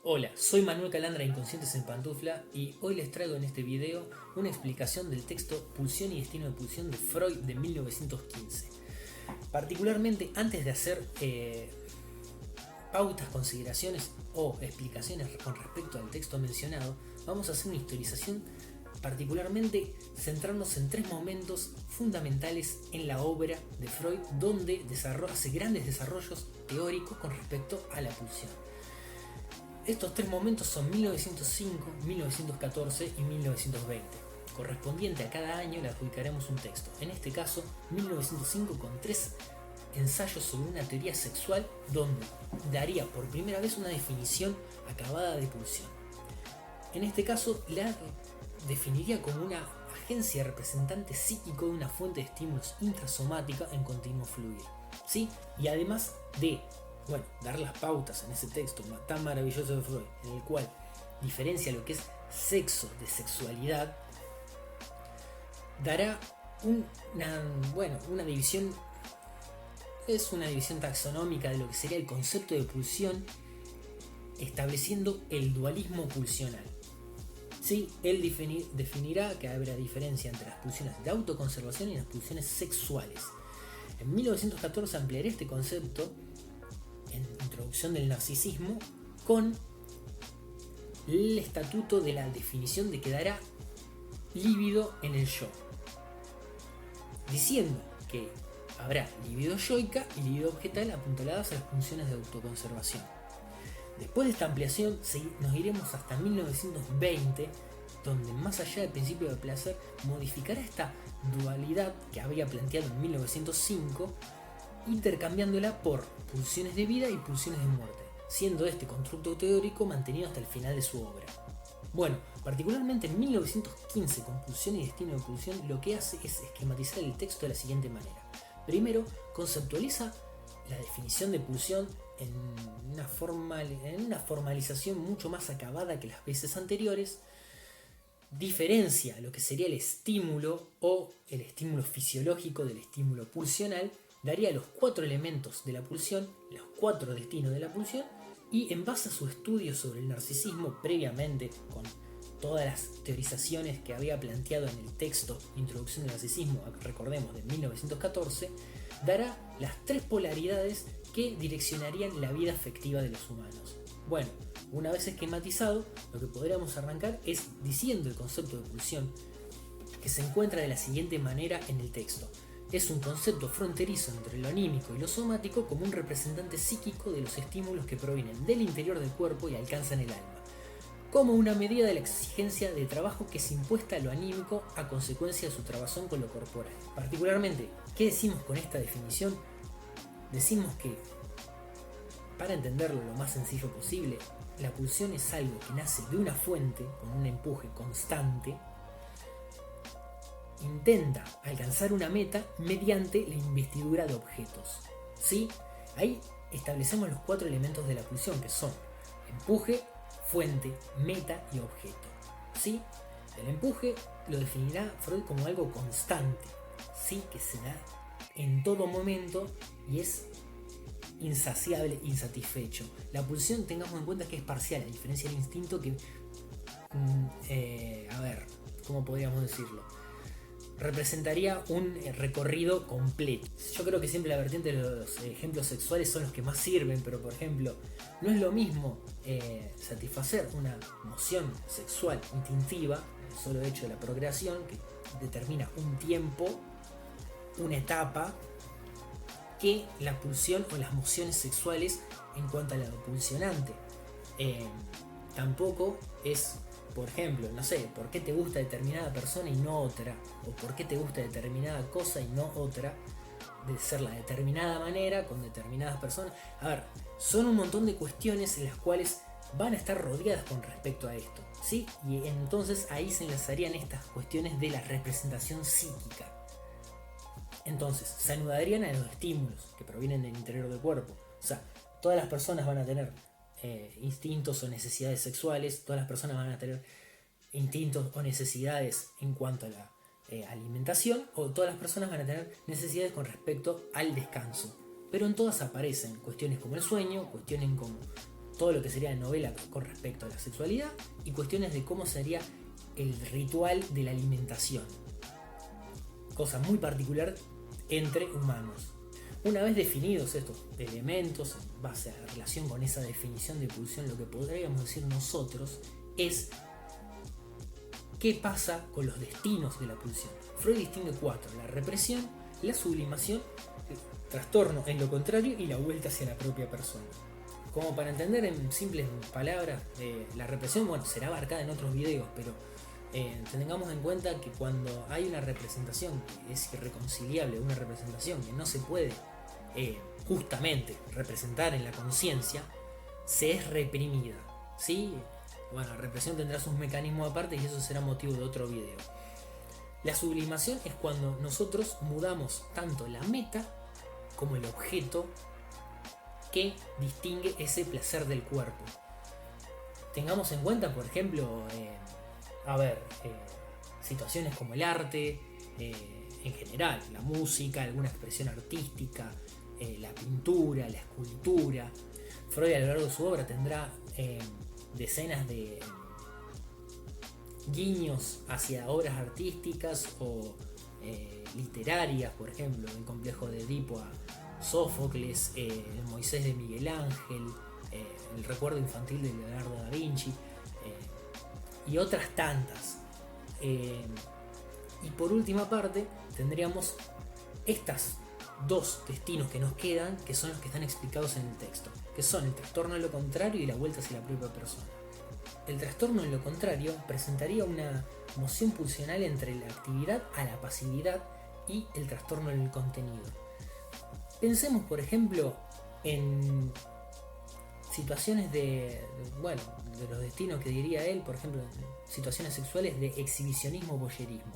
Hola, soy Manuel Calandra de Inconscientes en Pantufla y hoy les traigo en este video una explicación del texto Pulsión y Destino de Pulsión de Freud de 1915. Particularmente antes de hacer pautas, consideraciones o explicaciones con respecto al texto mencionado, vamos a hacer una historización particularmente centrarnos en tres momentos fundamentales en la obra de Freud donde hace grandes desarrollos teóricos con respecto a la pulsión. Estos tres momentos son 1905, 1914 y 1920. Correspondiente a cada año le adjudicaremos un texto. En este caso, 1905 con 3 ensayos sobre una teoría sexual donde daría por primera vez una definición acabada de pulsión. En este caso la definiría como una agencia representante psíquico de una fuente de estímulos intrasomática en continuo fluir. ¿Sí? Y además de dar las pautas en ese texto tan maravilloso de Freud, en el cual diferencia lo que es sexo de sexualidad, dará una división, es una división taxonómica de lo que sería el concepto de pulsión, estableciendo el dualismo pulsional. Sí, él definirá que habrá diferencia entre las pulsiones de autoconservación y las pulsiones sexuales. En 1914 ampliará este concepto en Introducción del Narcisismo con el estatuto de la definición de que dará líbido en el yo, diciendo que habrá libido yoica y libido objetal apuntaladas a las funciones de autoconservación. Después de esta ampliación nos iremos hasta 1920, donde más allá del principio de placer modificará esta dualidad que había planteado en 1905, intercambiándola por pulsiones de vida y pulsiones de muerte, siendo este constructo teórico mantenido hasta el final de su obra. Bueno, particularmente en 1915, con Pulsión y Destino de Pulsión, lo que hace es esquematizar el texto de la siguiente manera. Primero, conceptualiza la definición de pulsión en una formalización mucho más acabada que las veces anteriores. Diferencia lo que sería el estímulo o el estímulo fisiológico del estímulo pulsional, daría los 4 elementos de la pulsión, los 4 destinos de la pulsión, y en base a su estudio sobre el narcisismo previamente, con todas las teorizaciones que había planteado en el texto Introducción del Narcisismo, recordemos, de 1914, dará las 3 polaridades que direccionarían la vida afectiva de los humanos. Bueno, una vez esquematizado, lo que podríamos arrancar es diciendo el concepto de pulsión, que se encuentra de la siguiente manera en el texto. Es un concepto fronterizo entre lo anímico y lo somático como un representante psíquico de los estímulos que provienen del interior del cuerpo y alcanzan el alma, como una medida de la exigencia de trabajo que es impuesta a lo anímico a consecuencia de su trabazón con lo corporal. Particularmente, ¿qué decimos con esta definición? Decimos que, para entenderlo lo más sencillo posible, la pulsión es algo que nace de una fuente con un empuje constante, intenta alcanzar una meta mediante la investidura de objetos. ¿Sí? Ahí establecemos los 4 elementos de la pulsión, que son empuje, fuente, meta y objeto. ¿Sí? El empuje lo definirá Freud como algo constante, ¿sí? Que se da en todo momento y es insaciable, insatisfecho. La pulsión, tengamos en cuenta que es parcial, a diferencia del instinto que, ¿cómo podríamos decirlo? Representaría un recorrido completo. Yo creo que siempre la vertiente de los ejemplos sexuales son los que más sirven, pero por ejemplo, no es lo mismo satisfacer una emoción sexual instintiva, el solo hecho de la procreación, que determina un tiempo, una etapa, que la pulsión o las mociones sexuales en cuanto a lo pulsionante. Tampoco es, por ejemplo, no sé, por qué te gusta determinada persona y no otra, o por qué te gusta determinada cosa y no otra, de ser la determinada manera con determinadas personas. A ver, son un montón de cuestiones en las cuales van a estar rodeadas con respecto a esto, ¿sí? Y entonces ahí se enlazarían estas cuestiones de la representación psíquica. Entonces, se anudarían a los estímulos que provienen del interior del cuerpo. O sea, todas las personas van a tener instintos o necesidades sexuales, todas las personas van a tener instintos o necesidades en cuanto a la alimentación, o todas las personas van a tener necesidades con respecto al descanso. pero en todas aparecen cuestiones como el sueño, cuestiones como todo lo que sería la novela con respecto a la sexualidad y cuestiones de cómo sería el ritual de la alimentación, cosa muy particular entre humanos. Una vez definidos estos elementos, en base a la relación con esa definición de pulsión, lo que podríamos decir nosotros es qué pasa con los destinos de la pulsión. Freud distingue 4: la represión, la sublimación, el trastorno en lo contrario y la vuelta hacia la propia persona. Como para entender en simples palabras, la represión, bueno, será abarcada en otros videos, pero tengamos en cuenta que cuando hay una representación que es irreconciliable, una representación que no se puede justamente representar en la conciencia, se es reprimida, ¿sí? Bueno, la represión tendrá sus mecanismos aparte y eso será motivo de otro video. La sublimación es cuando nosotros mudamos tanto la meta como el objeto que distingue ese placer del cuerpo. Tengamos en cuenta, por ejemplo, situaciones como el arte, en general, la música, alguna expresión artística, la pintura, la escultura. Freud a lo largo de su obra tendrá decenas de guiños hacia obras artísticas o literarias, por ejemplo, el complejo de Edipo a Sófocles, el Moisés de Miguel Ángel, el recuerdo infantil de Leonardo da Vinci y otras tantas. Y por última parte tendríamos estas dos destinos que nos quedan, que son los que están explicados en el texto, que son el trastorno en lo contrario y la vuelta hacia la propia persona. El trastorno en lo contrario presentaría una moción pulsional entre la actividad a la pasividad y el trastorno en el contenido. Pensemos, por ejemplo, en situaciones de los destinos que diría él, por ejemplo, situaciones sexuales de exhibicionismo o voyerismo.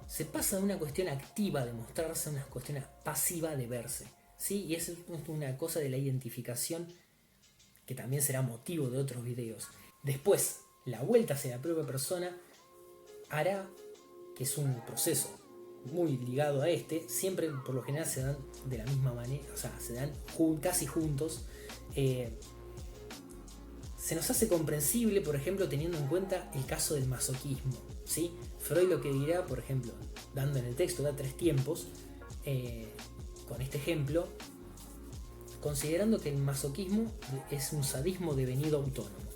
Se pasa de una cuestión activa de mostrarse a una cuestión pasiva de verse, ¿sí? Y es una cosa de la identificación que también será motivo de otros videos. Después, la vuelta hacia la propia persona hará, que es un proceso muy ligado a siempre por lo general se dan de la misma manera, o sea, se dan casi juntos. Se nos hace comprensible, por ejemplo, teniendo en cuenta el caso del masoquismo, ¿sí? Freud lo que dirá, por ejemplo, dando en el texto, da 3 tiempos, con este ejemplo, considerando que el masoquismo es un sadismo devenido autónomo.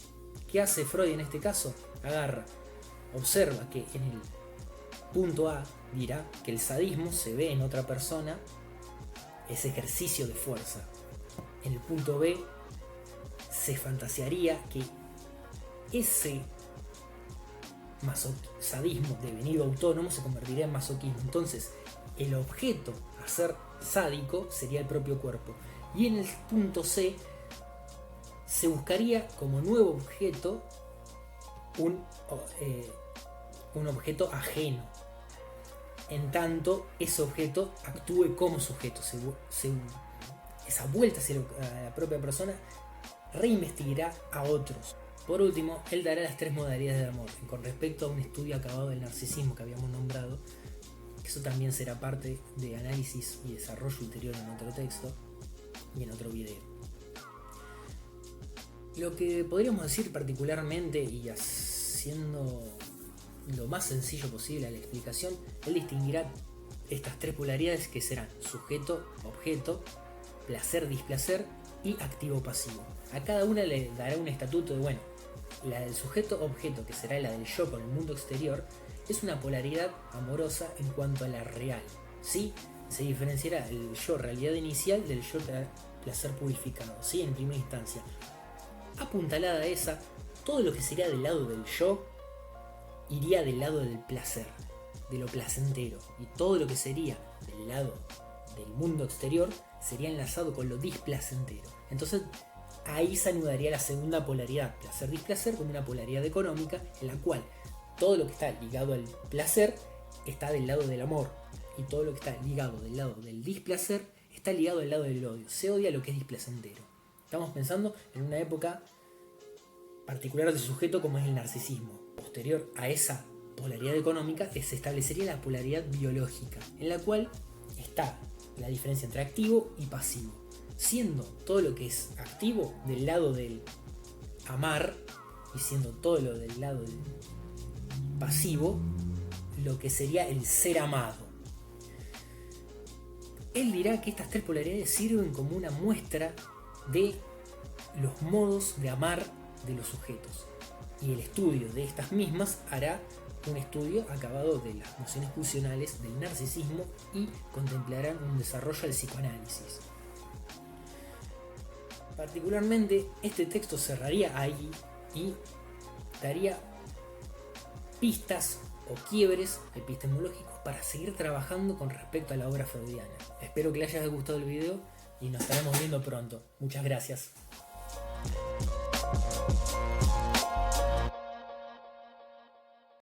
¿Qué hace Freud en este caso? Observa que en el punto A dirá que el sadismo se ve en otra persona, es ejercicio de fuerza. En el punto B se fantasearía que ese sadismo devenido autónomo se convertiría en masoquismo. Entonces, el objeto a ser sádico sería el propio cuerpo. Y en el punto C se buscaría como nuevo objeto un objeto ajeno, en tanto ese objeto actúe como sujeto. Esa vuelta hacia la propia persona reinvestigará a otros. Por último, él dará las 3 modalidades del amor con respecto a un estudio acabado del narcisismo que habíamos nombrado. Eso también será parte de análisis y desarrollo ulterior en otro texto y en otro video. Lo que podríamos decir particularmente, y haciendo lo más sencillo posible a la explicación, él distinguirá estas 3 polaridades que serán sujeto, objeto, placer, displacer y activo-pasivo. A cada una le dará un estatuto de, la del sujeto-objeto, que será la del yo con el mundo exterior, es una polaridad amorosa en cuanto a la real, ¿sí? Se diferenciará el yo realidad inicial del yo placer purificado, ¿sí? En primera instancia. Apuntalada esa, todo lo que sería del lado del yo iría del lado del placer, de lo placentero, y todo lo que sería del lado del mundo exterior sería enlazado con lo displacentero. Entonces ahí se anudaría la segunda polaridad, placer-displacer, como una polaridad económica en la cual todo lo que está ligado al placer está del lado del amor y todo lo que está ligado del lado del displacer está ligado al lado del odio. Se odia lo que es displacentero. Estamos pensando en una época particular del sujeto como es el narcisismo. Posterior a esa polaridad económica se establecería la polaridad biológica, en la cual está la diferencia entre activo y pasivo, siendo todo lo que es activo del lado del amar y siendo todo lo del lado del pasivo lo que sería el ser amado. Él dirá que estas tres polaridades sirven como una muestra de los modos de amar de los sujetos, y el estudio de estas mismas hará un estudio acabado de las nociones pulsionales del narcisismo y contemplarán un desarrollo del psicoanálisis. Particularmente, este texto cerraría ahí y daría pistas o quiebres epistemológicos para seguir trabajando con respecto a la obra freudiana. Espero que les haya gustado el video y nos estaremos viendo pronto. Muchas gracias.